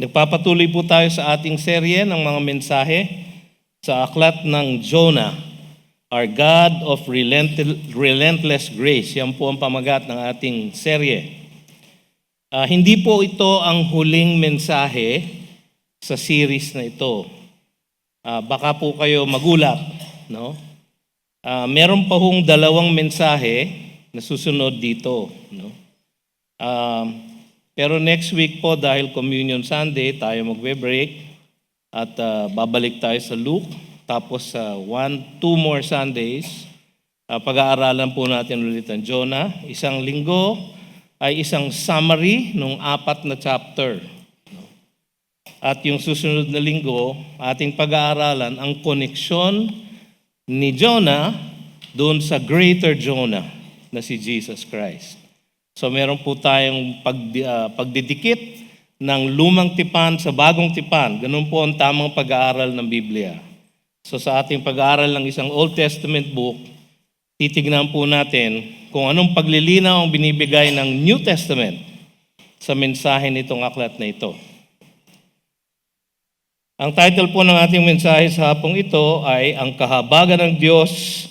Nagpapatuloy po tayo sa ating serye ng mga mensahe sa aklat ng Jonah, Our God of Relentless Grace. Yan po ang pamagat ng ating serye. Hindi po ito ang huling mensahe sa series na ito. Baka po kayo magulat, no? Meron pa hong 2 mensahe na susunod dito, no? Pero next week po, dahil Communion Sunday, tayo magbe-break at babalik tayo sa Luke. Tapos 2 more Sundays, pag-aaralan po natin ulit ang Jonah. Isang linggo ay isang summary ng 4 na chapter. At yung susunod na linggo, ating pag-aaralan ang koneksyon ni Jonah doon sa greater Jonah na si Jesus Christ. So meron po tayong pagdidikit ng lumang tipan sa bagong tipan. Ganun po ang tamang pag-aaral ng Biblia. So sa ating pag-aaral ng isang Old Testament book, titignan po natin kung anong paglilinaw ang binibigay ng New Testament sa mensahe nitong aklat na ito. Ang title po ng ating mensahe sa hapong ito ay Ang Kahabagan ng Diyos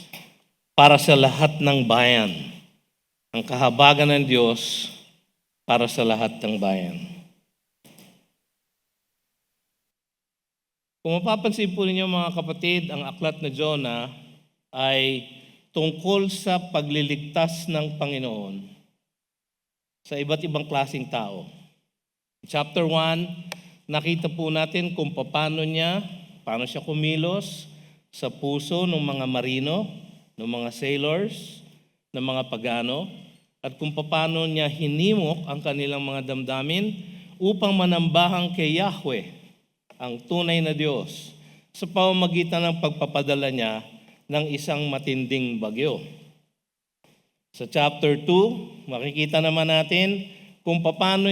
para sa lahat ng bayan. Ang kahabagan ng Diyos para sa lahat ng bayan. Kung mapapansin po ninyo mga kapatid, ang aklat na Jonah ay tungkol sa pagliligtas ng Panginoon sa iba't ibang klaseng tao. Chapter 1, nakita po natin kung paano siya kumilos sa puso ng mga marino, ng mga sailors, ng mga pagano, at kung paano niya hinimok ang kanilang mga damdamin upang manambahan kay Yahweh, ang tunay na Diyos, sa pamamagitan ng pagpapadala niya ng isang matinding bagyo. Sa chapter 2, makikita naman natin kung paano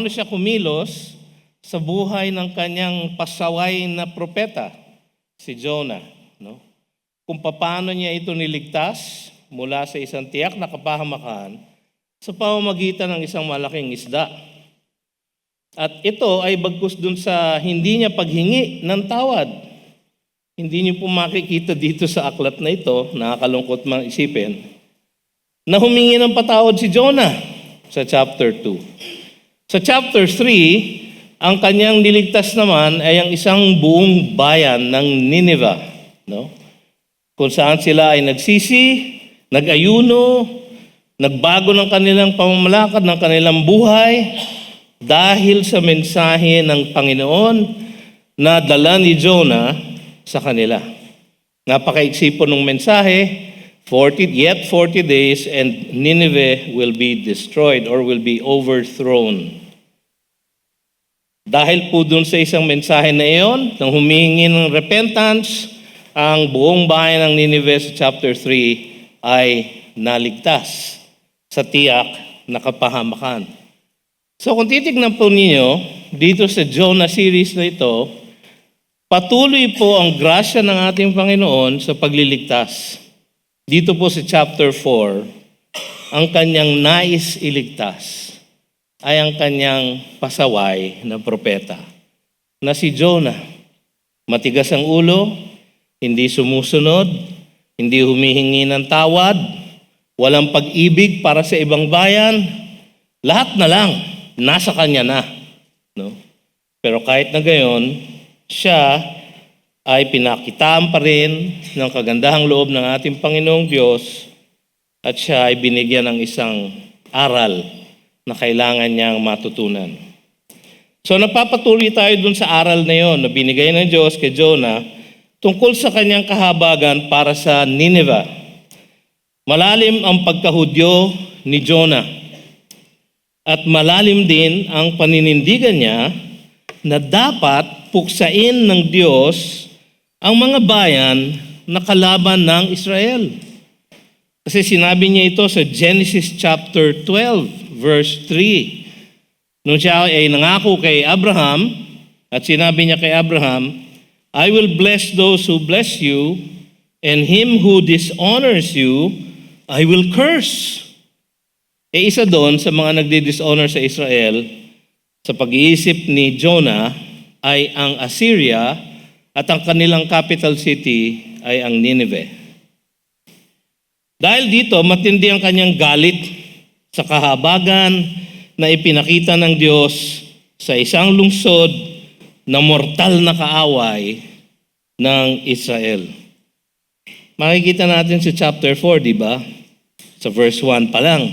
siya kumilos sa buhay ng kanyang pasaway na propeta, si Jonah. No? Kung paano niya ito niligtas mula sa isang tiyak na kapahamakan sa pamamagitan ng isang malaking isda. At ito ay bagkus dun sa hindi niya paghingi ng tawad. Hindi niyo po makikita dito sa aklat na ito, nakakalungkot mang isipin, na humingi ng patawad si Jonah sa chapter 2. Sa chapter 3, ang kanyang niligtas naman ay ang isang buong bayan ng Nineveh, no? Kung saan sila ay nagsisi, nag-ayuno, nagbago ng kanilang pamamalakad, ng kanilang buhay dahil sa mensahe ng Panginoon na dala ni Jonah sa kanila. Napakaiksi po ng mensahe, 40 days and Nineveh will be destroyed or will be overthrown. Dahil po dun sa isang mensahe na iyon, nang humingi ng repentance, ang buong bayan ng Nineveh sa chapter 3 ay naligtas sa tiyak na kapahamakan. So kung titignan po ninyo, dito sa Jonah series na ito, patuloy po ang grasya ng ating Panginoon sa pagliligtas. Dito po sa chapter 4, ang kanyang nais iligtas ay ang kanyang pasaway na propeta, na si Jonah. Matigas ang ulo, hindi sumusunod, hindi humihingi ng tawad, walang pag-ibig para sa ibang bayan, lahat na lang, nasa kanya na. No? Pero kahit na gayon, siya ay pinakitaan pa rin ng kagandahang loob ng ating Panginoong Diyos at siya ay binigyan ng isang aral na kailangan niyang matutunan. So napapatuloy tayo dun sa aral na yon na binigay ng Diyos kay Jonah tungkol sa kanyang kahabagan para sa Nineveh. Malalim ang pagkahudyo ni Jonah. At malalim din ang paninindigan niya na dapat puksain ng Diyos ang mga bayan na kalaban ng Israel. Kasi sinabi niya ito sa Genesis chapter 12, verse 3. Nung siya ay nangako kay Abraham, at sinabi niya kay Abraham, I will bless those who bless you, and him who dishonors you, I will curse. Isa doon sa mga nagdi-dishonor sa Israel, sa pag-iisip ni Jonah ay ang Assyria at ang kanilang capital city ay ang Nineveh. Dahil dito, matindi ang kanyang galit sa kahabagan na ipinakita ng Diyos sa isang lungsod na mortal na kaaway ng Israel. Makikita natin sa chapter 4, di ba? Sa verse 1 pa lang.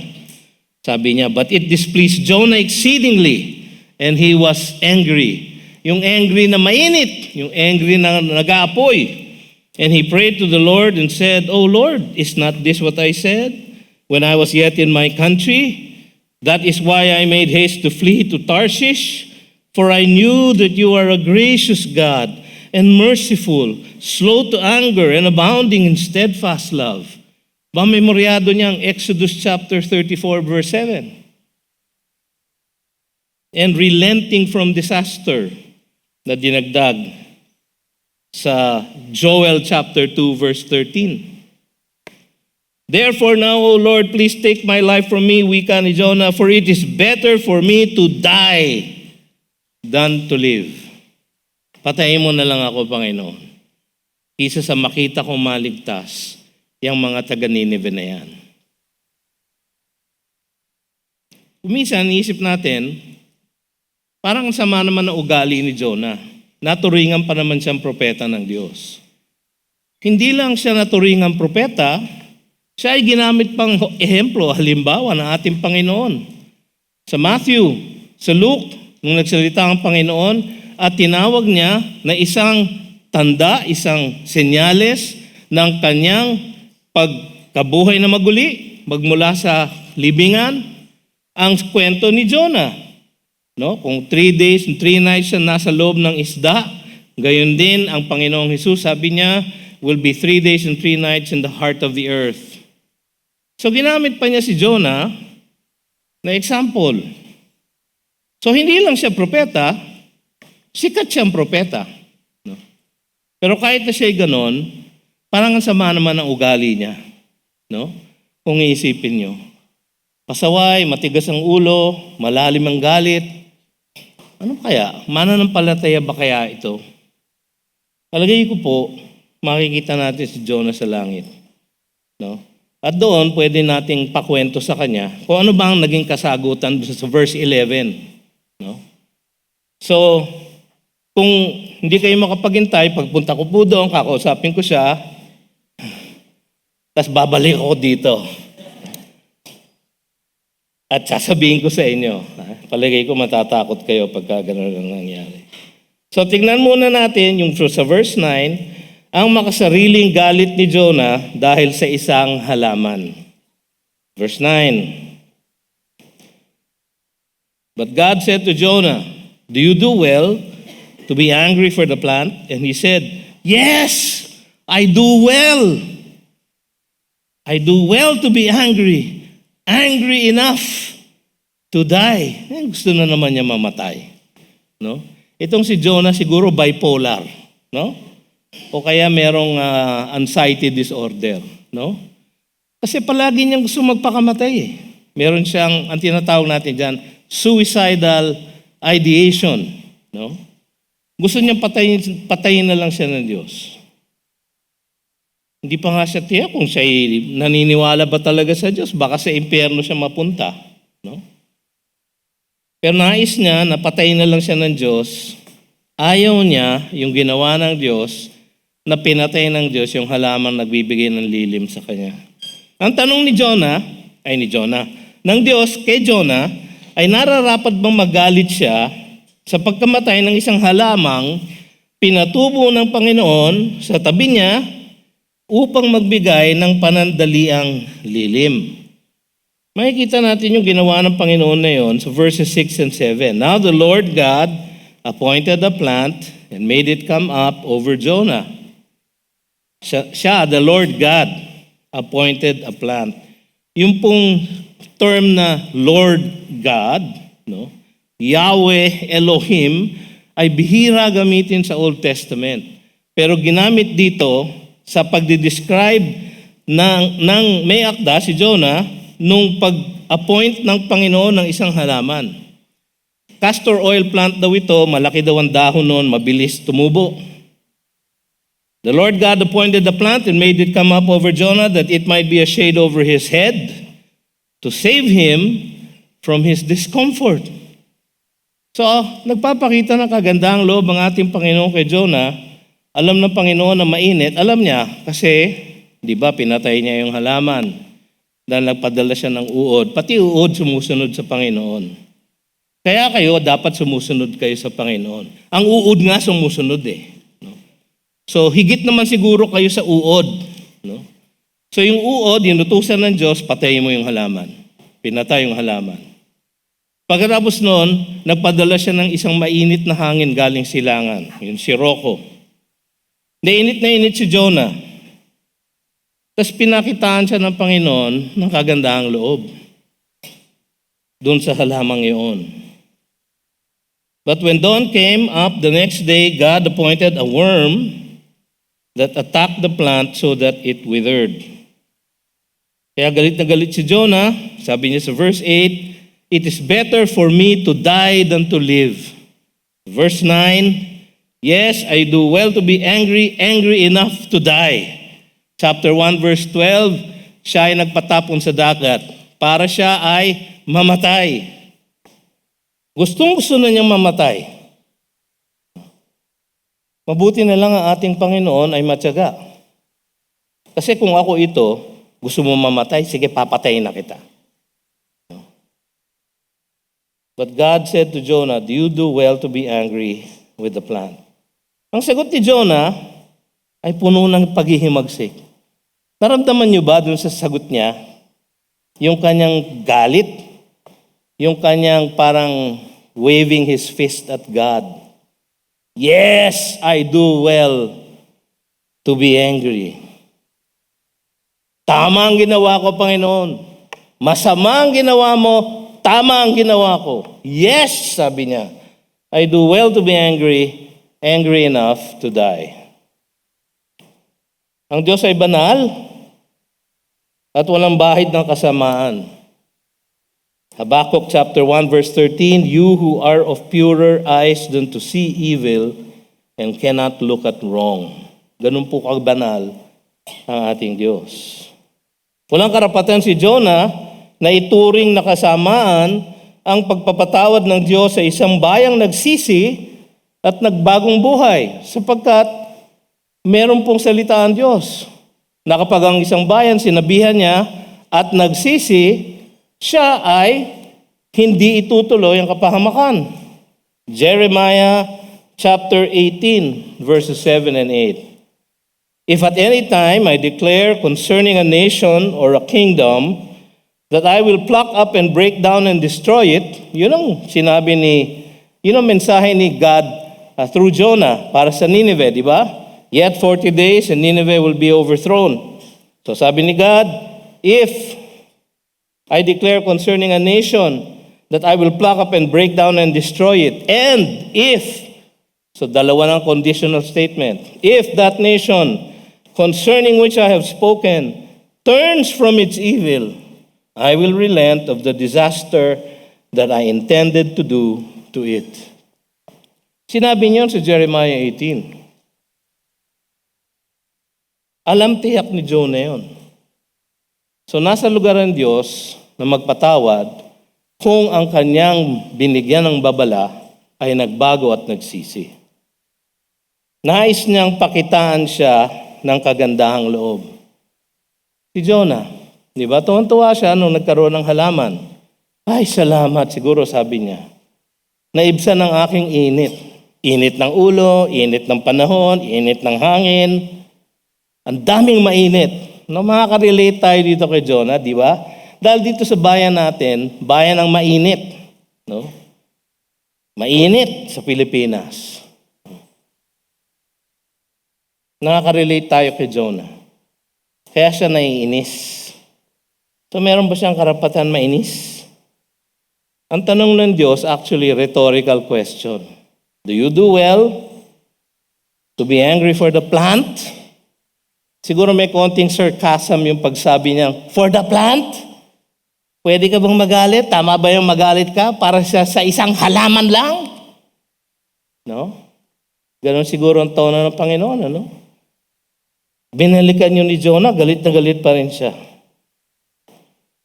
Sabi niya, "But it displeased Jonah exceedingly, and he was angry." Yung angry na mainit, yung angry na nag-aapoy. "And he prayed to the Lord and said, O Lord, is not this what I said when I was yet in my country? That is why I made haste to flee to Tarshish. For I knew that you are a gracious God and merciful, slow to anger and abounding in steadfast love." Memoryado niya ang Exodus chapter 34 verse 7. "And relenting from disaster," na dinagdag sa Joel chapter 2 verse 13. "Therefore now, O Lord, please take my life from me," wika ni Jonah, "for it is better for me to die than to live." Patayin mo na lang ako, Panginoon, kaysa sa makita kong maligtas yung mga taga-Nineveh na yan. Minsan, iisip natin, parang sama naman ang ugali ni Jonah. Naturingan pa naman siyang propeta ng Diyos. Hindi lang siya naturingan propeta, siya ay ginamit pang ehemplo, halimbawa ng ating Panginoon. Sa Matthew, sa Luke, nung nagsalita ang Panginoon at tinawag niya na isang tanda, isang senyales ng kanyang pagkabuhay na maguli, magmula sa libingan, ang kwento ni Jonah. No? Kung 3 days and 3 nights siya nasa loob ng isda, gayon din ang Panginoong Hesus, sabi niya, will be 3 days and 3 nights in the heart of the earth. So ginamit pa niya si Jonah na example. So hindi lang siya propeta, sikat siyang propeta. No? Pero kahit na siya'y ganon, parang ang sama naman ang ugali niya. No? Kung iisipin niyo. Pasaway, matigas ang ulo, malalim ang galit. Ano kaya? Mananampalataya ba kaya ito? Palagay ko po, makikita natin si Jonah sa langit. No? At doon, pwede nating pakwento sa kanya kung ano ba ang naging kasagutan sa verse 11. No? So, kung hindi kayo makapagintay, pagpunta ko po doon, kakausapin ko siya, tapos babalik ako dito. At sasabihin ko sa inyo, palagay ko matatakot kayo pagka gano'n ang nangyari. So tingnan muna natin yung sa verse 9, ang makasariling galit ni Jonah dahil sa isang halaman. Verse 9. "But God said to Jonah, do you do well to be angry for the plant? And he said, yes, I do well. I do well to be angry. Angry enough to die." Gusto na naman niya mamatay. No? Itong si Jonah siguro bipolar. No? O kaya merong anxiety disorder. No? Kasi palagi niyang gusto magpakamatay eh. Meron siyang, ang tinatawag natin dyan, suicidal ideation. No? Gusto niyang patayin na lang siya ng Diyos. Hindi pa nga siya tiyak kung siya naniniwala ba talaga sa Diyos. Baka sa impyerno siya mapunta. No? Pero nais niya na patayin na lang siya ng Diyos. Ayaw niya yung ginawa ng Diyos na pinatay ng Diyos yung halamang nagbibigay ng lilim sa kanya. Ang tanong ng Diyos kay Jonah, ay nararapat bang magalit siya sa pagkamatay ng isang halamang pinatubo ng Panginoon sa tabi niya upang magbigay ng panandaliang lilim. Makikita natin yung ginawa ng Panginoon na yon sa verses 6 and 7. "Now the Lord God appointed a plant and made it come up over Jonah." Siya, the Lord God, appointed a plant. Yung pong term na Lord God, no? Yahweh Elohim, ay bihira gamitin sa Old Testament. Pero ginamit dito sa pagdidescribe ng may akda, si Jonah, nung pag-appoint ng Panginoon ng isang halaman. Castor oil plant daw ito, malaki daw ang dahon noon, mabilis tumubo. The Lord God appointed the plant and made it come up over Jonah that it might be a shade over his head to save him from his discomfort. So, nagpapakita ng kagandahang loob ang ating Panginoon kay Jonah. Alam ng Panginoon na mainit. Alam niya kasi, di ba, pinatay niya yung halaman dahil nagpadala siya ng uod. Pati uod sumusunod sa Panginoon. Kaya kayo, dapat sumusunod kayo sa Panginoon. Ang uod nga sumusunod eh. No? So, higit naman siguro kayo sa uod. No? So, yung uod, yung utusan ng Diyos, patayin mo yung halaman. Pinatay yung halaman. Pagkatapos noon, nagpadala siya ng isang mainit na hangin galing silangan. Yung siroko. Na init si Jonah. Tapos pinakitaan siya ng Panginoon ng kagandahang loob. Doon sa halamang iyon. But when dawn came up the next day, God appointed a worm that attacked the plant so that it withered. Kaya galit na galit si Jonah. Sabi niya sa verse 8, "It is better for me to die than to live." Verse 9, "Yes, I do well to be angry enough to die." Chapter 1, verse 12, siya ay nagpatapon sa dagat para siya ay mamatay. Gustong-gusto na niyang mamatay. Mabuti na lang ang ating Panginoon ay matyaga. Kasi kung ako ito, gusto mo mamatay, sige papatayin na kita. But God said to Jonah, "Do you do well to be angry with the plant?" Ang sagot ni Jonah ay puno ng paghihimagsik. Naramdaman niyo ba dun sa sagot niya, yung kanyang galit, yung kanyang parang waving his fist at God? Yes, I do well to be angry. Tama ang ginawa ko, Panginoon. Masama ang ginawa mo, tama ang ginawa ko. Yes, sabi niya, I do well to be angry enough to die. Ang Diyos ay banal at walang bahid ng kasamaan. Habakkuk chapter 1 verse 13, "You who are of purer eyes than to see evil and cannot look at wrong." Ganun po kabanal ang ating Diyos. Walang karapatan si Jonah na ituring na kasamaan ang pagpapatawad ng Diyos sa isang bayang nagsisi at nagbagong buhay, sapagkat meron pong salita ang Diyos na kapag ang isang bayan sinabihan niya at nagsisi, siya ay hindi itutuloy ang kapahamakan. Jeremiah chapter 18 verses 7 and 8. "If at any time I declare concerning a nation or a kingdom that I will pluck up and break down and destroy it," yun ang sinabi yun ang mensahe ni God through Jonah para sa Nineveh, di ba? "Yet 40 days and Nineveh will be overthrown." So sabi ni God, if I declare concerning a nation that I will pluck up and break down and destroy it, and if, so dalawa ng conditional statement, if that nation concerning which I have spoken turns from its evil, I will relent of the disaster that I intended to do to it. Sinabi niyon sa Jeremiah 18. Alam tiyak ni Jonah yun. So nasa lugar ng Diyos na magpatawad kung ang kanyang binigyan ng babala ay nagbago at nagsisi. Nais niyang pakitaan siya ng kagandahang loob. Si Jonah, di ba? Tuwan-tuwa siya nung nagkaroon ng halaman. Ay, salamat, siguro sabi niya. Naibsan ng aking init. Init ng ulo, init ng panahon, init ng hangin. Ang daming mainit. No, makaka-relate tayo dito kay Jonah, di ba? Dahil dito sa bayan natin, bayan ang mainit. No? Mainit sa Pilipinas. Nakaka-relate tayo kay Jonah. Kaya siya naiinis. So meron ba siyang karapatan mainis? Ang tanong ng Diyos, actually rhetorical question. Do you do well to be angry for the plant? Siguro may konting sarcasm yung pagsabi niya, for the plant? Pwede ka bang magalit? Tama ba yung magalit ka para sa isang halaman lang? No? Ganon siguro ang tono ng Panginoon, ano? Binalikan yun ni Jonah, galit na galit pa rin siya.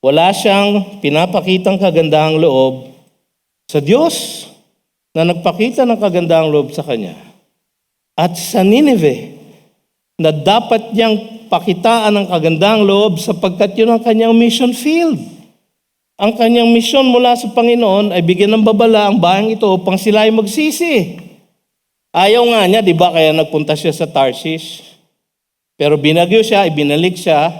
Wala siyang pinapakitang kagandahang loob sa Diyos na nagpakita ng kagandahang loob sa kanya. At sa Nineveh, na dapat niyang pakitaan ng kagandahang loob sapagkat yun ang kanyang mission field. Ang kanyang misyon mula sa Panginoon ay bigyan ng babala ang bayang ito upang sila ay magsisi. Ayaw nga niya, di ba, kaya nagpunta siya sa Tarshish. Pero binagyo siya, ibinalik siya,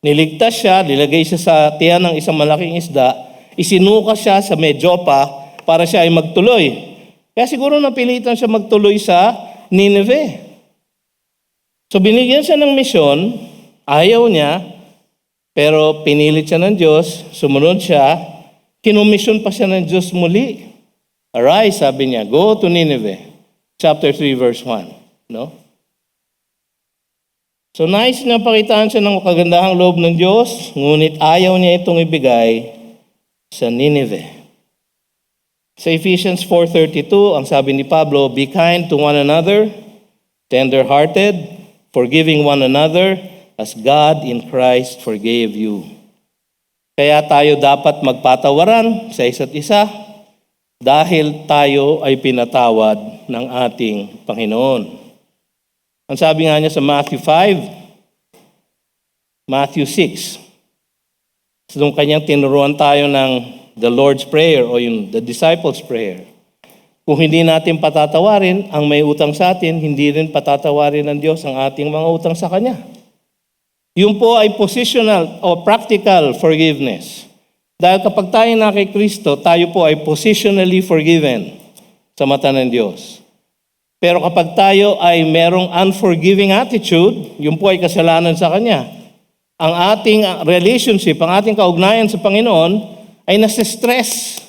niligtas siya, nilagay siya sa tiyan ng isang malaking isda, isinuka siya sa Medjopa para siya ay magtuloy. Kaya siguro napilitan siya magtuloy sa Nineveh. So binigyan siya ng misyon, ayaw niya, pero pinilit siya ng Diyos, sumunod siya, kinumisyon pa siya ng Diyos muli. Arise, sabi niya, go to Nineveh. Chapter 3, verse 1. No? So nais niya pakitaan siya ng kagandahang loob ng Diyos, ngunit ayaw niya itong ibigay sa Nineveh. Sa Ephesians 4:32, ang sabi ni Pablo, be kind to one another, tender-hearted, forgiving one another, as God in Christ forgave you. Kaya tayo dapat magpatawaran sa isa't isa dahil tayo ay pinatawad ng ating Panginoon. Ang sabi nga niya sa Matthew 5, Matthew 6, so nung kanyang tinuruan tayo ng the Lord's Prayer o yung the Disciples' Prayer. Kung hindi natin patatawarin ang may utang sa atin, hindi rin patatawarin ng Diyos ang ating mga utang sa Kanya. Yung po ay positional o practical forgiveness. Dahil kapag tayo na kay Kristo, tayo po ay positionally forgiven sa mata ng Diyos. Pero kapag tayo ay merong unforgiving attitude, yun po ay kasalanan sa Kanya. Ang ating relationship, ang ating kaugnayan sa Panginoon ay nasa-stress.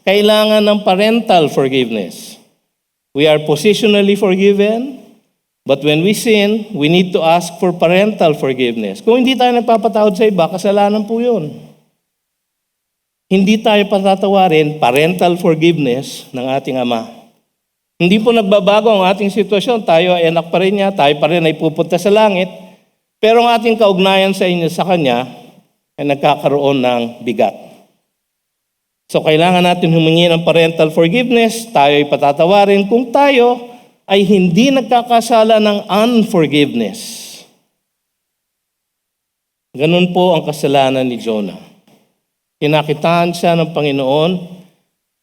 Kailangan ng parental forgiveness. We are positionally forgiven, but when we sin, we need to ask for parental forgiveness. Kung hindi tayo nagpapatawad sa iba, kasalanan po yun. Hindi tayo patatawarin, parental forgiveness ng ating Ama. Hindi po nagbabago ang ating sitwasyon. Tayo ay anak pa rin niya, tayo pa rin ay pupunta sa langit. Pero ang ating kaugnayan sa inyo sa Kanya ay nagkakaroon ng bigat. So kailangan natin humingi ng parental forgiveness, tayo ay patatawarin kung tayo ay hindi nagkakasala ng unforgiveness. Ganun po ang kasalanan ni Jonah. Kinakitaan siya ng Panginoon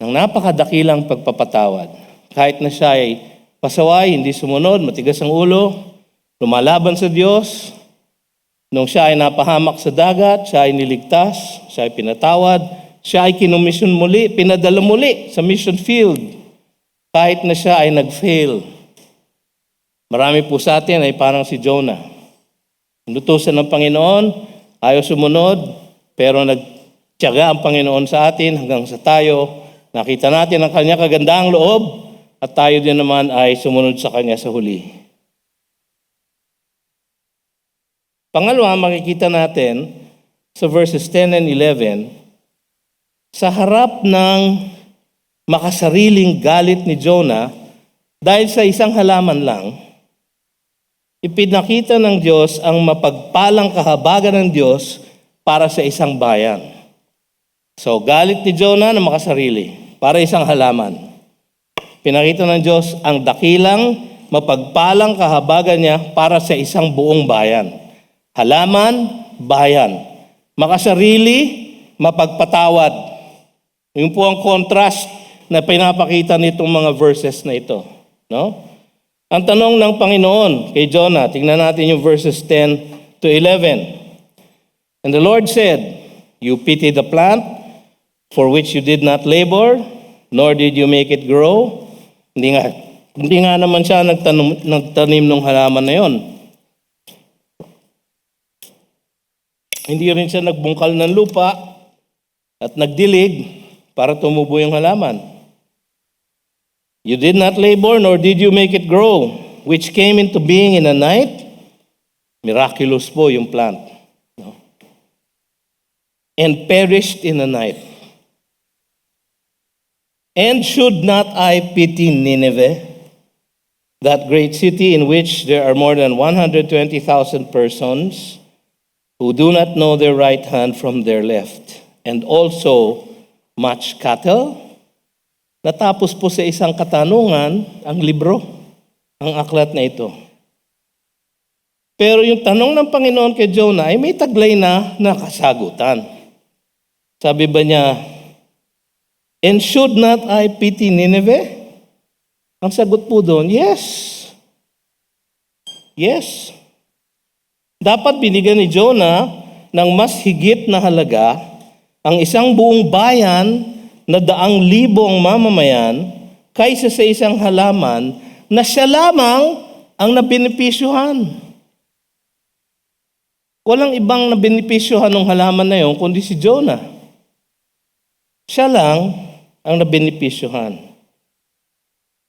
ng napakadakilang pagpapatawad. Kahit na siya ay pasaway, hindi sumunod, matigas ang ulo, lumalaban sa Diyos. Nung siya ay napahamak sa dagat, siya ay niligtas, siya ay pinatawad, siya ay kinumisyon muli, pinadala muli sa mission field. Kahit na siya ay nag-fail. Marami po sa atin ay parang si Jonah. Inutusan ng Panginoon, ayaw sumunod, pero nagtiyaga ang Panginoon sa atin hanggang sa tayo. Nakita natin ang Kanya kagandahang loob, at tayo din naman ay sumunod sa Kanya sa huli. Pangalawa, makikita natin sa verses 10 and 11, sa harap ng makasariling galit ni Jonah, dahil sa isang halaman lang, ipinakita ng Diyos ang mapagpalang kahabagan ng Diyos para sa isang bayan. So, galit ni Jonah na makasarili para isang halaman. Pinakita ng Diyos ang dakilang, mapagpalang kahabagan niya para sa isang buong bayan. Halaman, bayan. Makasarili, mapagpatawad. Yun po ang contrast na pinapakita nitong mga verses na ito. No? Ang tanong ng Panginoon kay Jonah, tingnan natin yung verses 10 to 11. And the Lord said, you pity the plant for which you did not labor, nor did you make it grow. Hindi nga naman siya nagtanim ng halaman na yon. Hindi rin siya nagbungkal ng lupa at nagdilig para tumubo yung halaman. You did not labor, nor did you make it grow, which came into being in a night. Miraculous po yung plant. No? and perished in a night. And should not I pity Nineveh, that great city in which there are more than 120,000 persons who do not know their right hand from their left, and also much cattle? Natapos po sa isang katanungan ang libro, ang aklat na ito. Pero yung tanong ng Panginoon kay Jonah ay may taglay na nakasagutan. Sabi ba niya, and should not I pity Nineveh? Ang sagot po doon, yes. Yes. Dapat binigyan ni Jonah ng mas higit na halaga ang isang buong bayan na 100,000 ang mamamayan kaysa sa isang halaman na siya lamang ang nabenepisyuhan. Walang ibang nabenepisyuhan ng halaman na yon kundi si Jonah. Siya lang ang nabenepisyuhan.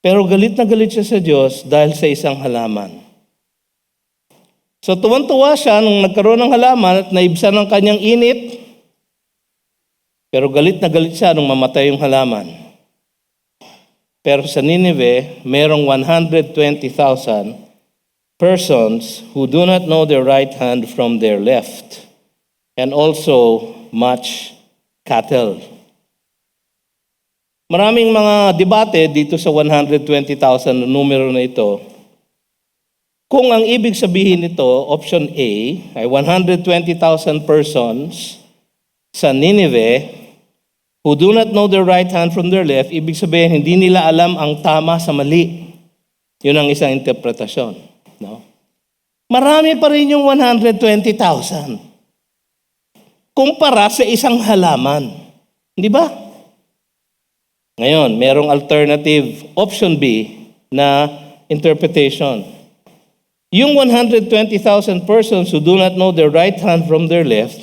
Pero galit na galit siya sa Diyos dahil sa isang halaman. So tuwan-tuwa siya nung nagkaroon ng halaman at naibsan ng kanyang init. Pero galit na galit siya nung mamatay yung halaman. Pero sa Nineveh, merong 120,000 persons who do not know their right hand from their left, and also much cattle. Maraming mga debate dito sa 120,000 na numero na ito. Kung ang ibig sabihin nito, option A, ay 120,000 persons sa Nineveh who do not know their right hand from their left, ibig sabihin hindi nila alam ang tama sa mali. Yun ang isang interpretasyon. No? Marami pa rin yung 120,000 kumpara sa isang halaman. Di ba? Ngayon, merong alternative option B na interpretation. Yung 120,000 persons who do not know their right hand from their left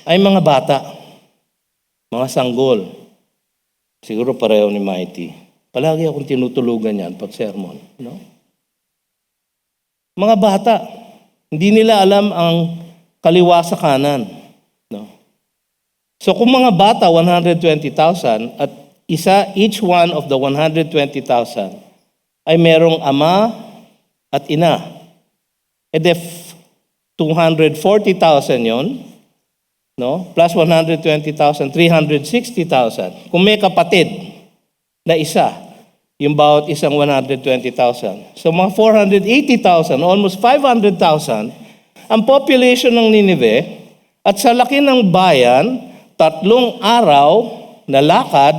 ay mga bata, mga sanggol. Siguro pareho ni Mighty. Palagi akong tinutulugan yan pag sermon. No? Mga bata, hindi nila alam ang kaliwa sa kanan. No? So kung mga bata, 120,000 at each one of the 120,000 ay merong ama at ina. And if 240,000 yon, no? Plus 120,000, 360,000. Kung may kapatid na isa, yung bawat isang 120,000. So mga 480,000, almost 500,000, ang population ng Nineveh at sa laki ng bayan, 3 araw na lakad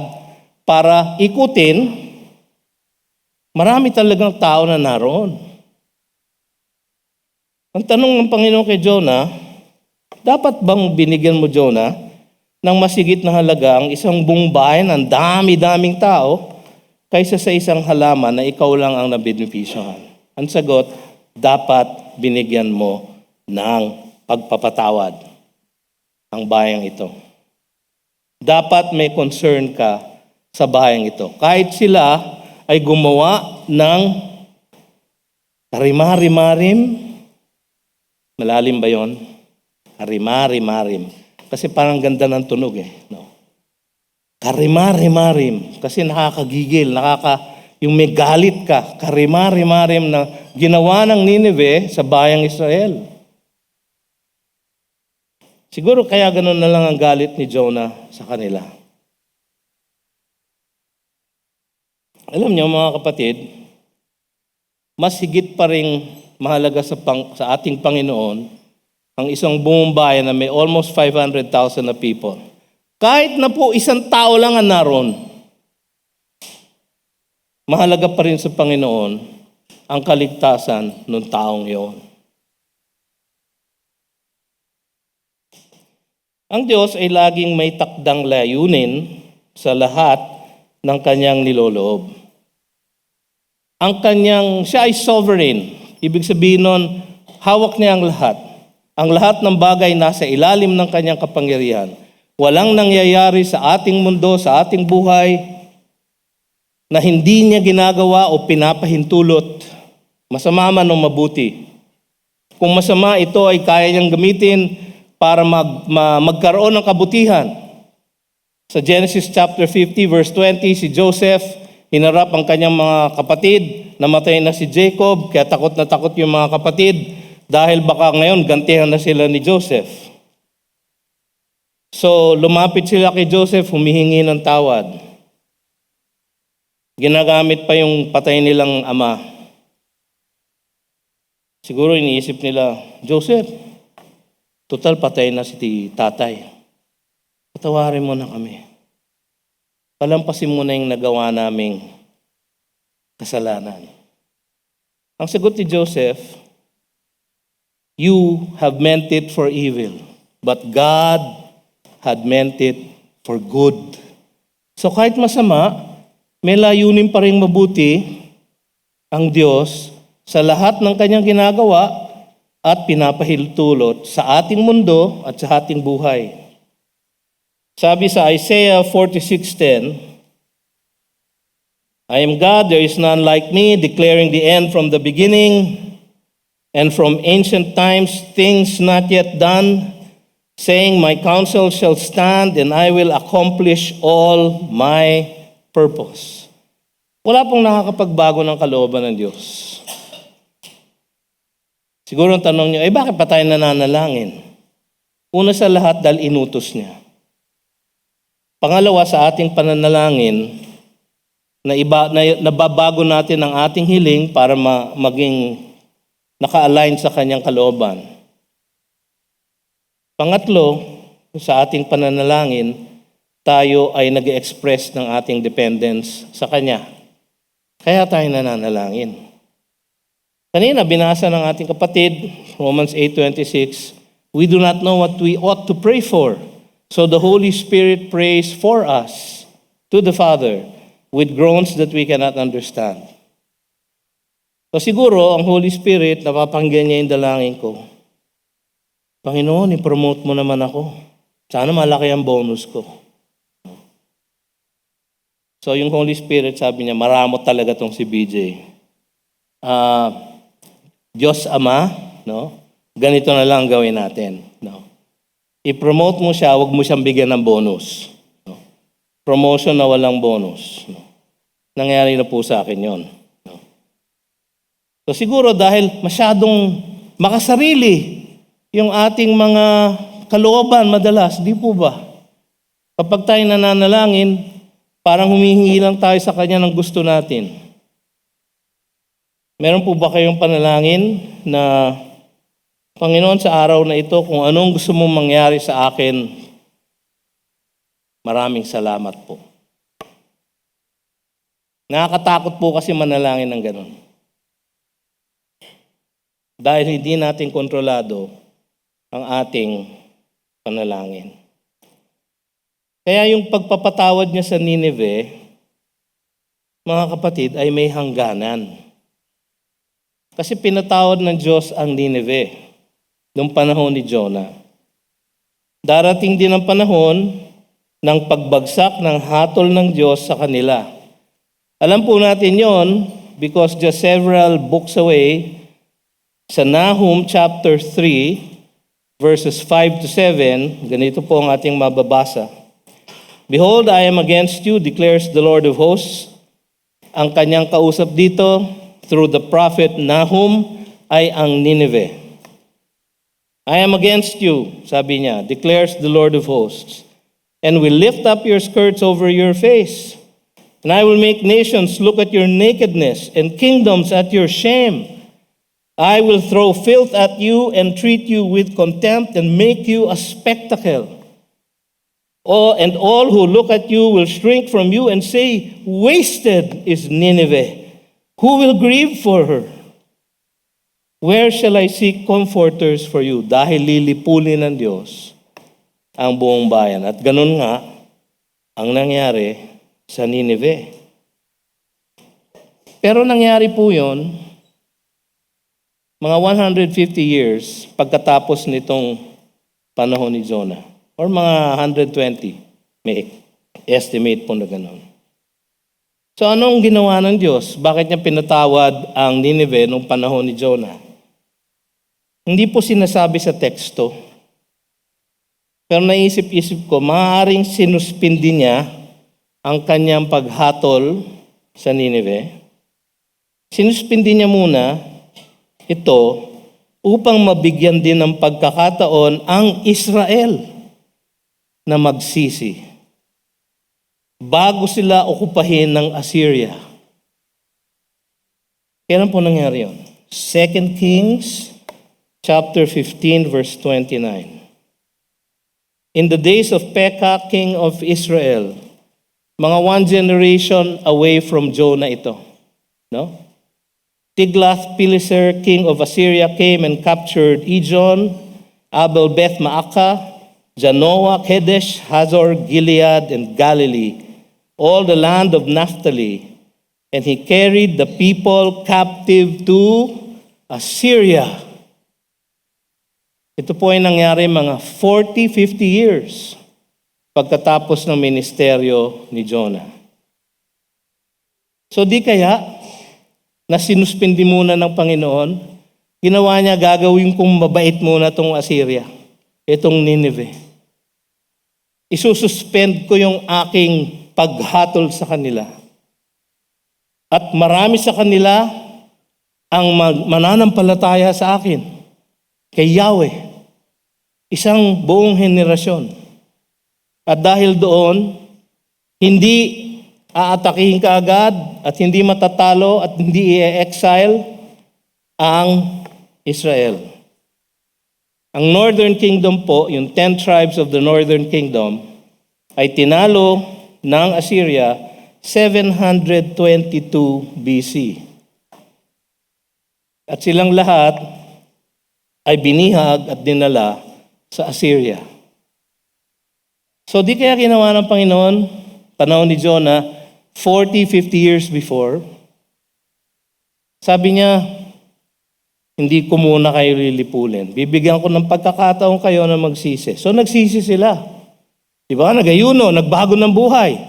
para ikutin, marami talagang tao na naroon. Ang tanong ng Panginoon kay Jonah, dapat bang binigyan mo, Jonah, ng masigit na halaga ang isang buong bayan, ang dami-daming tao, kaysa sa isang halaman na ikaw lang ang nabenepisyohan? Ang sagot, dapat binigyan mo ng pagpapatawad ang bayang ito. Dapat may concern ka sa bayang ito. Kahit sila ay gumawa ng karimari-marim, malalim ba yon? Karimari-marim. Kasi parang ganda ng tunog eh. No? Karimari-marim. Kasi nakakagigil, yung may galit ka. Karimari-marim na ginawa ng Nineveh sa bayang Israel. Siguro kaya ganun na lang ang galit ni Jonah sa kanila. Alam niyo mga kapatid, mas higit pa ring mahalaga sa ating Panginoon ang isang buong bayan na may almost 500,000 na people. Kahit na po isang tao lang ang naroon, mahalaga pa rin sa Panginoon ang kaligtasan ng taong iyon. Ang Diyos ay laging may takdang layunin sa lahat ng kanyang niloloob. Siya ay sovereign. Ibig sabihin nun, hawak niya ang lahat. Ang lahat ng bagay nasa ilalim ng kanyang kapangyarihan. Walang nangyayari sa ating mundo, sa ating buhay, na hindi niya ginagawa o pinapahintulot. Masama man o mabuti. Kung masama, ito ay kaya niyang gamitin para magkaroon ng kabutihan. Sa Genesis chapter 50 verse 20, si Joseph hinarap ang kanyang mga kapatid, namatay na si Jacob, kaya takot na takot yung mga kapatid dahil baka ngayon gantihan na sila ni Joseph. So lumapit sila kay Joseph, humihingi ng tawad. Ginagamit pa yung patay nilang ama. Siguro iniisip nila, Joseph, total patay na si tatay. Patawarin mo na kami. Palampasin mo na yung nagawa naming kasalanan. Ang sagot ni Joseph, you have meant it for evil, but God had meant it for good. So kahit masama, may layunin pa rin mabuti ang Diyos sa lahat ng kanyang ginagawa at pinapahintulot sa ating mundo at sa ating buhay. Sabi sa Isaiah 46:10, I am God, there is none like me, declaring the end from the beginning, and from ancient times things not yet done, saying, my counsel shall stand, and I will accomplish all my purpose. Wala pong nakakapagbago ng kalooban ng Diyos. Siguro ang tanong niyo, bakit pa tayo nananalangin? Una sa lahat, dahil inutos niya. Pangalawa, sa ating pananalangin, nababago natin ang ating hiling para maging naka-align sa kanyang kalooban. Pangatlo, sa ating pananalangin, tayo ay nag-express ng ating dependence sa Kanya. Kaya tayo nananalangin. Kanina, binasa ng ating kapatid, Romans 8:26, we do not know what we ought to pray for. So the Holy Spirit prays for us to the Father with groans that we cannot understand. So siguro, ang Holy Spirit, napapakinggan niya yung dalangin ko. Panginoon, i-promote mo naman ako. Sana malaki ang bonus ko. So yung Holy Spirit, sabi niya, maramot talaga tong si BJ. Diyos Ama, no? Ganito na lang gawin natin. No? I-promote mo siya, huwag mo siyang bigyan ng bonus. No? Promotion na walang bonus. No? Nangyari na po sa akin yon. No? So siguro dahil masyadong makasarili yung ating mga kalooban madalas, di po ba? Kapag tayo nananalangin, parang humihingi lang tayo sa Kanya ng gusto natin. Meron po ba kayong panalangin na, Panginoon, sa araw na ito, kung anong gusto mong mangyari sa akin, maraming salamat po. Nakakatakot po kasi manalangin ng ganun. Dahil hindi natin kontrolado ang ating panalangin. Kaya yung pagpapatawad niya sa Nineveh, mga kapatid, ay may hangganan. Kasi pinatawad ng Diyos ang Nineveh noong panahon ni Jonah. Darating din ang panahon ng pagbagsak ng hatol ng Diyos sa kanila. Alam po natin yon because just several books away, sa Nahum chapter 3, verses 5 to 7, ganito po ang ating mababasa. Behold, I am against you, declares the Lord of hosts. Ang kanyang kausap dito, through the prophet Nahum, ay ang Nineveh. I am against you, sabi niya, declares the Lord of hosts, and will lift up your skirts over your face. And I will make nations look at your nakedness, and kingdoms at your shame. I will throw filth at you and treat you with contempt and make you a spectacle. And all who look at you will shrink from you and say, wasted is Nineveh. Who will grieve for her? Where shall I seek comforters for you? Dahil lilipulin ng Diyos ang buong bayan. At ganun nga ang nangyari sa Nineveh. Pero nangyari po yun, mga 150 years pagkatapos nitong panahon ni Jonah. Or mga 120, may estimate po na gano'n. So anong ginawa ng Diyos? Bakit niya pinatawad ang Nineveh noong panahon ni Jonah? Hindi po sinasabi sa teksto. Pero naisip-isip ko, maaaring sinuspindi niya ang kanyang paghatol sa Nineveh. Sinuspindi niya muna ito upang mabigyan din ng pagkakataon ang Israel na magsisi bago sila okupahin ng Assyria. Kailan po nangyari yun? 2 Kings chapter 15 verse 29. In the days of Pekah, king of Israel, mga one generation away from Jonah ito. No? Tiglath-Pileser, king of Assyria, came and captured Ijon, Abel Beth Maacah, Janoah, Kedesh, Hazor, Gilead, and Galilee, all the land of Naphtali. And he carried the people captive to Assyria. Ito po ay nangyari mga 40-50 years pagkatapos ng ministeryo ni Jonah. So di kaya na sinuspindi muna ng Panginoon, ginawa niya gagawin kong mabait muna itong Assyria, itong Nineveh. Isususpend ko yung aking paghatol sa kanila. At marami sa kanila ang mananampalataya sa akin. Kay Yahweh, isang buong henerasyon. At dahil doon, hindi aatakihin ka agad at hindi matatalo at hindi i-exile ang Israel. Ang Northern Kingdom po, yung 10 tribes of the Northern Kingdom, ay tinalo ng Assyria 722 BC. At silang lahat ay binihag at dinala sa Assyria. So di kaya ginawa ng Panginoon, panahon ni Jonah, 40-50 years before, sabi niya, hindi ko muna kayo lilipulin. Bibigyan ko ng pagkakataon kayo na magsisi. So nagsisi sila. Di ba? Nagayuno, nagbago ng buhay.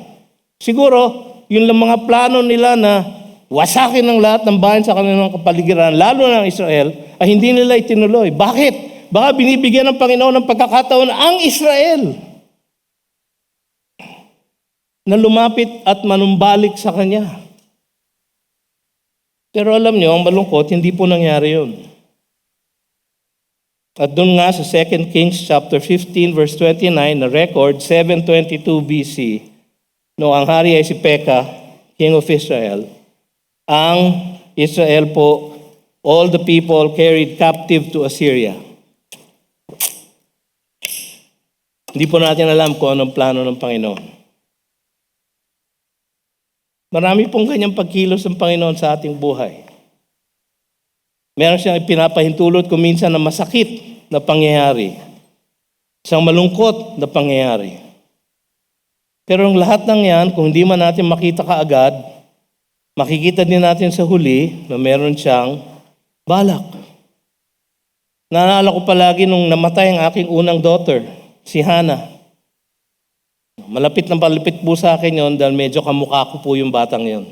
Siguro, yun lang mga plano nila na wasakin ng lahat ng bayan sa kanilang kapaligiran, lalo ng Israel, ay hindi nila itinuloy. Bakit? Baka binibigyan ng Panginoon ng pagkakataon ang Israel na lumapit at manumbalik sa Kanya. Pero alam niyo, ang malungkot, hindi po nangyari yun. At doon nga sa 2 Kings chapter 15 verse 29 na record, 722 BC, no, ang hari ay si Pekah, king of Israel, ang Israel po, all the people carried captive to Assyria. Hindi po natin alam kung anong plano ng Panginoon. Marami pong ganyang pagkilos ng Panginoon sa ating buhay. Meron siyang ipinapahintulot kung minsan na masakit na pangyayari. Isang malungkot na pangyayari. Pero ang lahat ng yan, kung hindi man natin makita kaagad, makikita din natin sa huli na meron siyang balak. Naalala ko palagi nung namatay ang aking unang daughter, si Hannah. Malapit po sa akin yon dahil medyo kamukha ko po yung batang yon.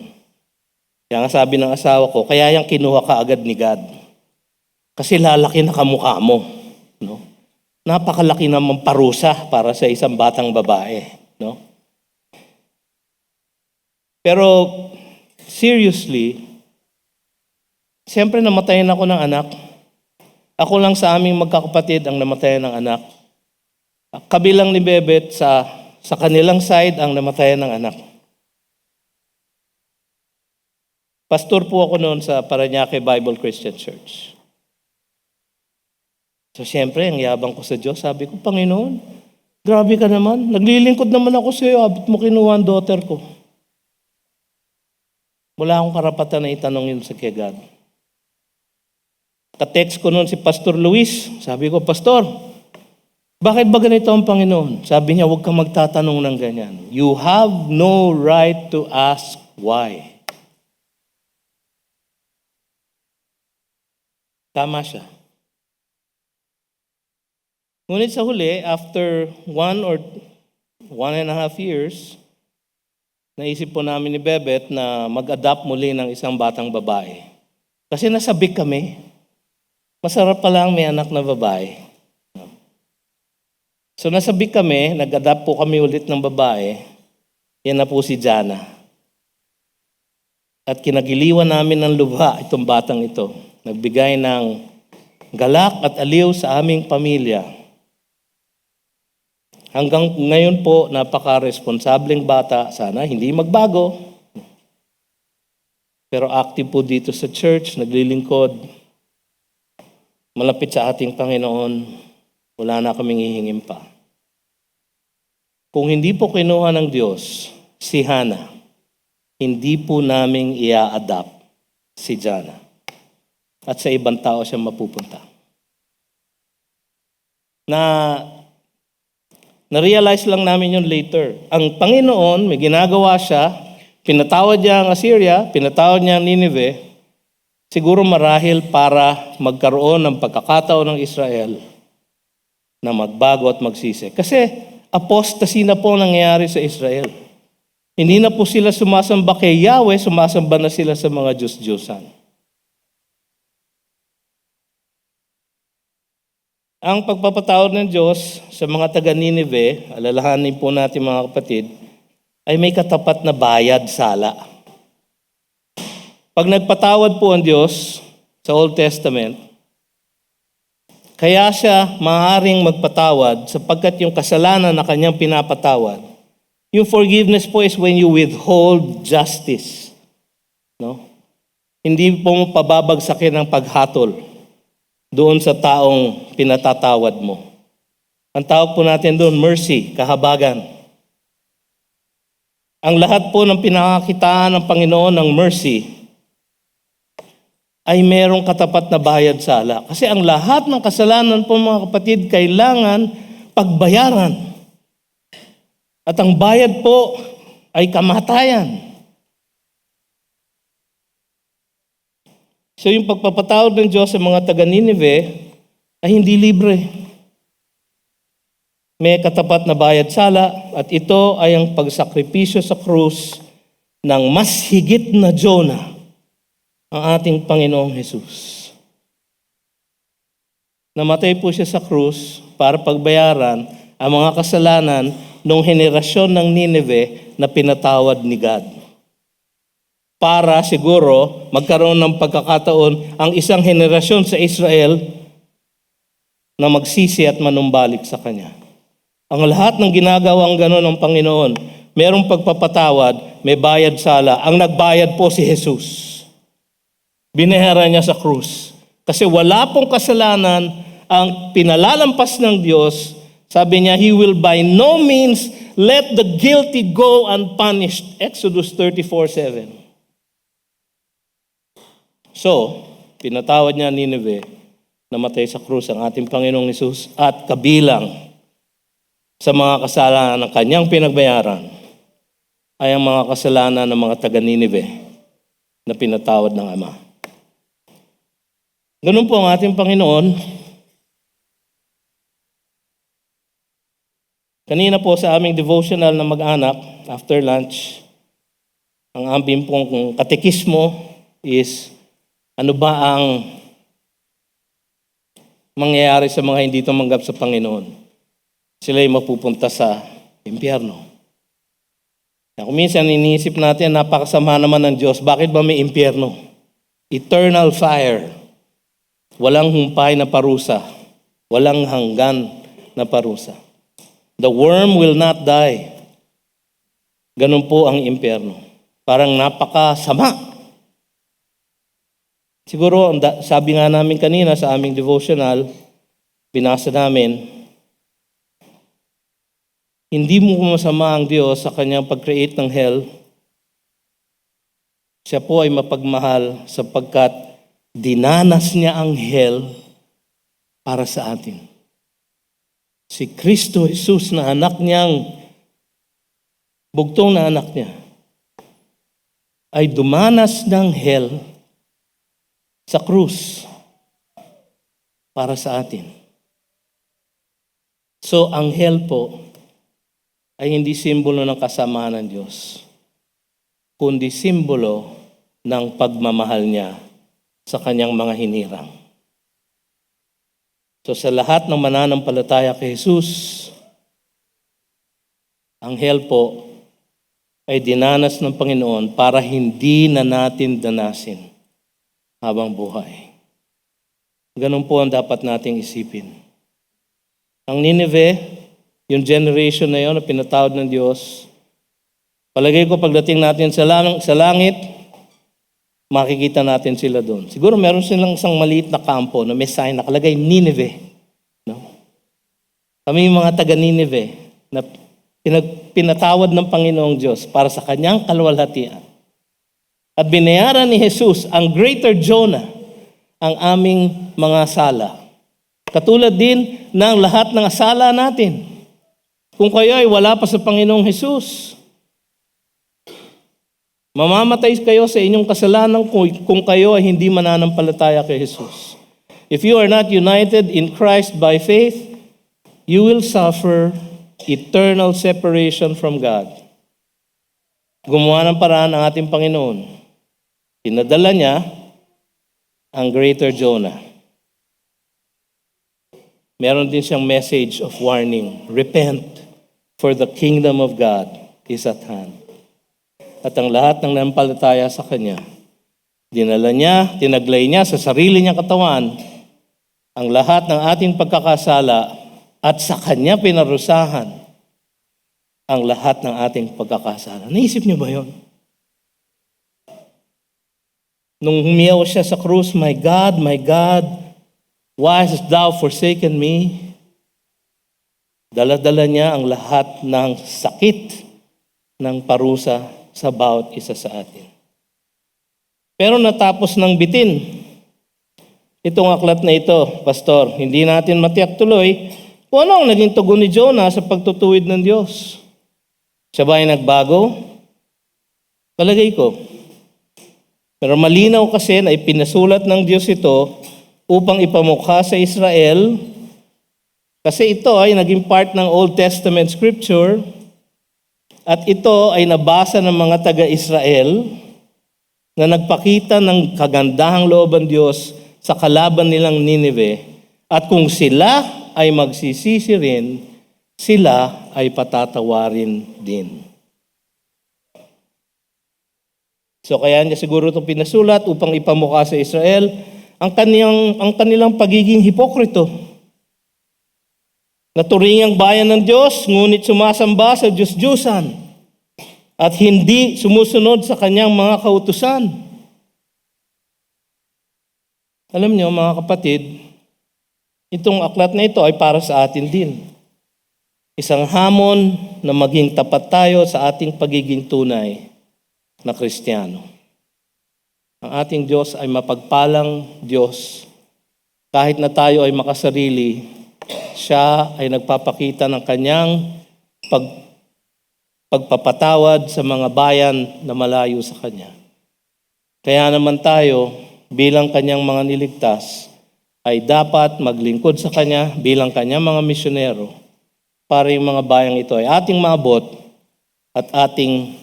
Kaya nga sabi ng asawa ko, kaya yung kinuha ka agad ni God. Kasi lalaki na kamukha mo. No? Napakalaki naman parusa para sa isang batang babae. No? Pero seriously, siyempre namatayan ako ng anak. Ako lang sa aming magkakapatid ang namatayan ng anak. Kabilang ni Bebet sa kanilang side ang namatayan ng anak. Pastor po ako noon sa Parañaque Bible Christian Church. So siyempre, ang yabang ko sa Diyos, sabi ko, Panginoon, grabe ka naman. Naglilingkod naman ako sa iyo, abot mo kinuha ang daughter ko. Wala akong karapatan na itanong yun sa kay God. Ka-text ko noon si Pastor Luis. Sabi ko, Pastor, bakit ba ganito ang Panginoon? Sabi niya, huwag kang magtatanong ng ganyan. You have no right to ask why. Tama siya. Ngunit sa huli, after 1 or 1.5 years, naisip po namin ni Bebet na mag-adopt muli ng isang batang babae. Kasi nasabik kami. Masarap pala ang may anak na babae. So nasabi kami, nag-adapt po kami ulit ng babae. Yan na po si Jana. At kinagiliwan namin ng lubha itong batang ito. Nagbigay ng galak at aliw sa aming pamilya. Hanggang ngayon po, napaka-responsableng bata. Sana hindi magbago. Pero active po dito sa church, naglilingkod. Malapit sa ating Panginoon, wala na kaming hihingin pa. Kung hindi po kinuha ng Diyos si Hannah, hindi po naming i-adapt si Jana. At sa ibang tao siya mapupunta. Na-realize lang namin yun later. Ang Panginoon, may ginagawa siya, pinatawad niya ang Assyria, pinatawad niya ang Nineveh, siguro marahil para magkaroon ng pagkakataon ng Israel na magbago at magsisi. Kasi apostasy na po nangyayari sa Israel. Hindi na po sila sumasamba kay Yahweh, sumasamba na sila sa mga Diyos-Diyosan. Ang pagpapatawad ng Diyos sa mga taga-Nineveh, alalahanin po natin mga kapatid, ay may katapat na bayad sala. Pag nagpatawad po ang Diyos sa Old Testament, kaya siya maaaring magpatawad sapagkat yung kasalanan na kanyang pinapatawad. Yung forgiveness po is when you withhold justice. No? Hindi po mo pababagsakin ang paghatol doon sa taong pinatatawad mo. Ang tawag po natin doon, mercy, kahabagan. Ang lahat po ng pinakakitaan ng Panginoon ng mercy ay merong katapat na bayad sala. Kasi ang lahat ng kasalanan po mga kapatid, kailangan pagbayaran. At ang bayad po ay kamatayan. So yung pagpapatawad ng Diyos sa mga taga-Nineveh ay hindi libre. May katapat na bayad sala at ito ay ang pagsakripisyo sa krus ng mas higit na Jonah, ang ating Panginoong Jesus. Namatay po siya sa krus para pagbayaran ang mga kasalanan ng henerasyon ng Nineveh na pinatawad ni God. Para siguro magkaroon ng pagkakataon ang isang henerasyon sa Israel na magsisi at manumbalik sa Kanya. Ang lahat ng ginagawang gano'n ng Panginoon, merong pagpapatawad, may bayad sala. Ang nagbayad po si Jesus. Binayaran niya sa krus. Kasi wala pong kasalanan ang pinalalampas ng Diyos. Sabi niya, He will by no means let the guilty go unpunished. Exodus 34:7. So, pinatawad niya Nineveh, namatay sa krus ang ating Panginoong Hesus at kabilang sa mga kasalanan ng kanyang pinagbayaran ay ang mga kasalanan ng mga taga-Nineveh na pinatawad ng Ama. Ganun po ang ating Panginoon. Kanina po sa aming devotional na mag-anak, after lunch, ang aming pong katekismo is ano ba ang mangyayari sa mga hindi tumanggap sa Panginoon? Sila ay mapupunta sa impyerno. Kung minsan iniisip natin, napakasama naman ng Diyos. Bakit ba may impyerno? Eternal fire. Walang humpay na parusa. Walang hanggan na parusa. The worm will not die. Ganun po ang impyerno. Parang napakasama. Siguro, sabi nga namin kanina sa aming devotional, binasa namin, hindi mo masama ang Diyos sa kanyang pag-create ng hell. Siya po ay mapagmahal sapagkat dinanas niya ang hell para sa atin. Si Kristo Jesus na anak niyang, bugtong na anak niya, ay dumanas ng hell sa krus para sa atin. So ang hell po ay hindi simbolo ng kasamaan ng Diyos, kundi simbolo ng pagmamahal niya sa kanyang mga hinirang. So sa lahat ng mananampalataya kay Jesus, Ang hell po ay dinanas ng Panginoon para hindi na natin danasin habang buhay. Ganun po ang dapat nating isipin. Ang Nineveh, yung generation na yun na pinatawad ng Diyos, palagay ko pagdating natin sa langit, makikita natin sila doon. Siguro meron silang isang maliit na kampo na may sign nakalagay Nineveh. No? Kami yung mga taga Nineveh na pinatawad ng Panginoong Diyos para sa kanyang kaluwalhatian. At binayaran ni Jesus ang greater Jonah ang aming mga sala. Katulad din ng lahat ng sala natin. Kung kayo ay wala pa sa Panginoong Jesus, mamamatay kayo sa inyong kasalanan kung kayo ay hindi mananampalataya kay Jesus. If you are not united in Christ by faith, you will suffer eternal separation from God. Gumawa ng paraan ang ating Panginoon. Pinadala niya ang greater Jonah. Meron din siyang message of warning. Repent, for the kingdom of God is at hand. At ang lahat ng nanampalataya sa Kanya, dinala niya, tinaglay niya sa sarili niyang katawan ang lahat ng ating pagkakasala at sa Kanya pinarusahan ang lahat ng ating pagkakasala. Naisip niyo ba yun? Nung humiyaw siya sa krus, my God, why hast thou forsaken me? Dala-dala niya ang lahat ng sakit ng parusa sa bawat isa sa atin. Pero natapos ng bitin itong aklat na ito, Pastor. Hindi natin matiyak tuloy kung ano ang naging tugon ni Jonah sa pagtutuwid ng Diyos. Siya ba ay nagbago? Palagay ko. Pero malinaw kasi na ipinasulat ng Diyos ito upang ipamukha sa Israel, kasi ito ay naging part ng Old Testament scripture at ito ay nabasa ng mga taga-Israel na nagpakita ng kagandahang loob ng Diyos sa kalaban nilang Nineveh. At kung sila ay magsisisi rin, sila ay patatawarin din. So kaya niya siguro itong pinasulat upang ipamukha sa Israel ang kanilang pagiging hipokrito. Naturingang bayan ng Diyos, ngunit sumasamba sa Diyos-Diyusan at hindi sumusunod sa kanyang mga kautusan. Alam niyo mga kapatid, itong aklat na ito ay para sa atin din. Isang hamon na maging tapat tayo sa ating pagiging tunay na Kristiyano. Ang ating Diyos ay mapagpalang Diyos. Kahit na tayo ay makasarili, siya ay nagpapakita ng kanyang pagpapatawad sa mga bayan na malayo sa kanya. Kaya naman tayo, bilang kanyang mga niligtas, ay dapat maglingkod sa kanya bilang kanyang mga misyonero para yung mga bayang ito ay ating maabot at ating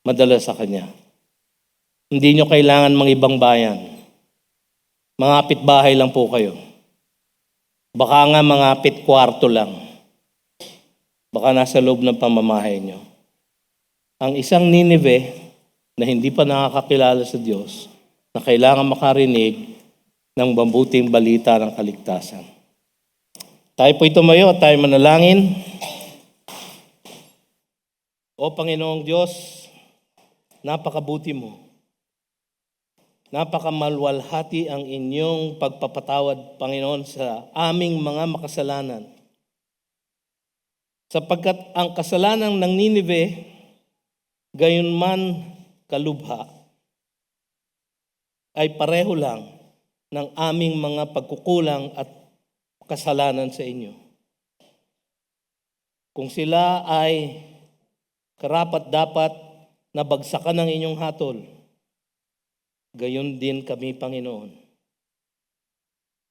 madala sa kanya. Hindi nyo kailangan mga ibang bayan. Mangapit bahay lang po kayo. Baka nga mangapit kwarto lang. Baka nasa loob ng pamamahay nyo. Ang isang Nineveh na hindi pa nakakakilala sa Diyos, na kailangan makarinig ng mabuting balita ng kaligtasan. Tayo po'y tumayo at tayo manalangin. O Panginoong Diyos, napakabuti mo. Napakamalwalhati ang inyong pagpapatawad, Panginoon, sa aming mga makasalanan. Sapagkat ang kasalanan ng Nineveh, gayon man kalubha, ay pareho lang ng aming mga pagkukulang at kasalanan sa inyo. Kung sila ay karapat-dapat na bagsakan ng inyong hatol, gayon din kami, Panginoon.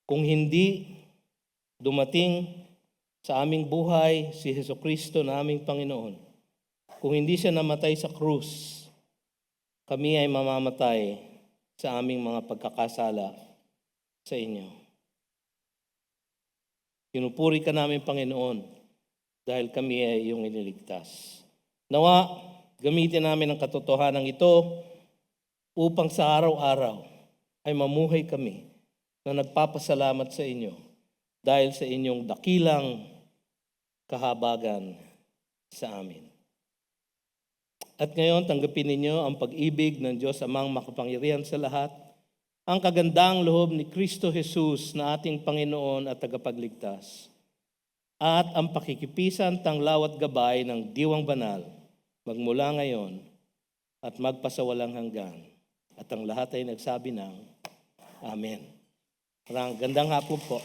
Kung hindi dumating sa aming buhay si Jesucristo na aming Panginoon, kung hindi siya namatay sa krus, kami ay mamamatay sa aming mga pagkakasala sa inyo. Pinupuri ka namin, Panginoon, dahil kami ay iyong iniligtas. Nawa, gamitin namin ang katotohanan ito upang sa araw-araw ay mamuhay kami na nagpapasalamat sa inyo dahil sa inyong dakilang kahabagan sa amin. At ngayon, tanggapin ninyo ang pag-ibig ng Diyos Amang makapangyarihan sa lahat, ang kagandang loob ni Kristo Jesus na ating Panginoon at tagapagligtas, at ang pakikipisan tanglaw at gabay ng Diwang Banal magmula ngayon at magpasawalang hanggan. At ang lahat ay nagsabi ng Amen. Gandang hapon po.